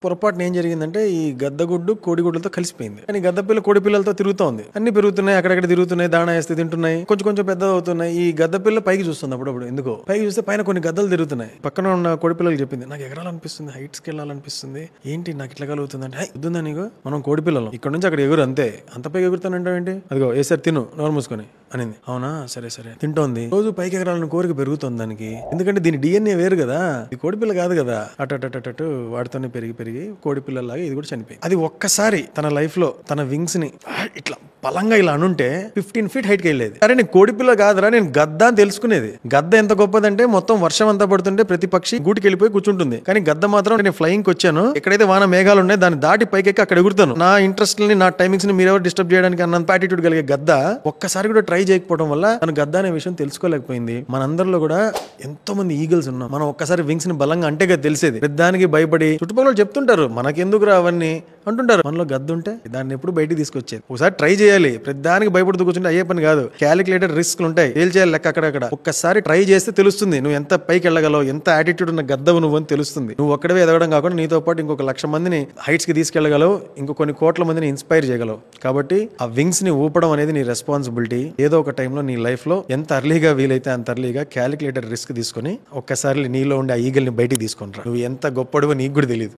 పొరపాటున ఏం జరిగిందంటే ఈ గద్దగుడ్డు కోడిగుడ్లతో కలిసిపోయింది. కానీ గద్దపిల్ల కోడి పిల్లలతో తిరుగుతోంది. అన్ని పెరుగుతున్నాయి, అక్కడక్కడ తిరుగుతున్నాయి, దాణా వేస్తే తింటున్నాయి, కొంచెం కొంచెం పెద్ద అవుతున్నాయి. ఈ గద్దపిల్ల పైకి చూస్తుంది అప్పుడప్పుడు. ఎందుకో పైకి చూస్తే పైన కొన్ని గద్దలు తిరుగుతున్నాయి. పక్కన ఉన్న కోడి పిల్లలు చెప్పింది, నాకు ఎగరాలనిపిస్తుంది, హైట్స్కి వెళ్ళాలనిపిస్తుంది. ఏంటి నాకు ఇట్లా కలుగుతుంది అంటే, వద్దుందా నీకు, మనం కోడి పిల్లలు, ఇక్కడ నుంచి అక్కడ ఎగురు అంతే, అంత పైకి ఎగురుతానంటావేంటి, అదిగో ఏసారి తిను నోరు మూసుకొని అనింది. అవునా సరే సరే తింటోంది. రోజు పైకి ఎగరాలని కోరిక పెరుగుతుంది దానికి. ఎందుకంటే దీని డిఎన్ఏ వేరు కదా, ఈ కోడి పిల్ల కాదు కదా. అటు వాటితోనే పెరిగి పెరిగి కోడి పిల్లలాగా ఇది కూడా చనిపోయింది. అది ఒక్కసారి తన లైఫ్ లో తన వింగ్స్ ని ఇట్లా బలంగా ఇలా అనుంటే 15 feet హైట్కి వెళ్ళేది. అరే నేను కోడి పిల్ల కాదురా, నేను గద్ద అని తెలుసుకునేది. గద్ద ఎంత గొప్పదంటే మొత్తం వర్షం అంతా పడుతుంటే ప్రతి పక్షి గూటికి వెళ్ళిపోయి కూర్చుంటుంది. కానీ గద్ద మాత్రం నేను ఫ్లయింగ్ వచ్చాను, ఎక్కడైతే వాన మేఘాలు ఉన్నాయి దాన్ని దాటి పైకి అక్కడ ఎగురుతాను. నా ఇంట్రెస్ట్ ని నా టైమింగ్స్ ని మీరెవరు డిస్టర్బ్ చేయడానికి అన్నంత యాటిట్యూడ్ కలిగే గద్ద ఒక్కసారి కూడా ట్రై చేయకపోవడం వల్ల తను గద్ద అనే విషయం తెలుసుకోలేకపోయింది. మనందరిలో కూడా ఎంతో మంది ఈగల్స్ ఉన్నాం. మనం ఒక్కసారి వింగ్స్ ని బలంగా అంటే తెలిసేది. పెద్దానికి భయపడి చుట్టుపక్కల చెప్తుంటారు మనకెందుకు రా అవన్నీ అంటుంటారు. మనలో గద్ద ఉంటే దాన్ని ఎప్పుడు బయటికి తీసుకొచ్చేది. ఒకసారి ట్రై చేయాలి. ప్రతిదానికి భయపడుతూ కూర్చుంటే అయ్యే పని కాదు. క్యాలిక్యులేటెడ్ రిస్క్లు ఉంటాయి, తేల్చేయాలి లెక్క అక్కడక్కడ. ఒక్కసారి ట్రై చేస్తే తెలుస్తుంది నువ్వు ఎంత పైకి వెళ్ళగలవు, ఎంత యాటిట్యూడ్ ఉన్న గద్దవు నువ్వు అని తెలుస్తుంది. నువ్వు ఒక్కడే ఎదగడం కాకుండా నీతో పాటు ఇంకొక 1,00,000 మందిని హైట్స్ కి తీసుకెళ్లగలవు, ఇంకో కొన్ని కోట్ల మందిని ఇన్స్పైర్ చేయగలవు. కాబట్టి ఆ వింగ్స్ ని ఊపడం అనేది నీ రెస్పాన్సిబిలిటీ. ఏదో ఒక టైంలో నీ లైఫ్ లో ఎంత అర్లీగా వీలైతే అంత అర్లీగా క్యాలిక్యులేటెడ్ రిస్క్ తీసుకుని ఒక్కసారి నీలో ఉండే ఆ ఈగల్ని బయటికి తీసుకుంటారు. నువ్వు ఎంత గొప్పడువో నీకు కూడా తెలియదు.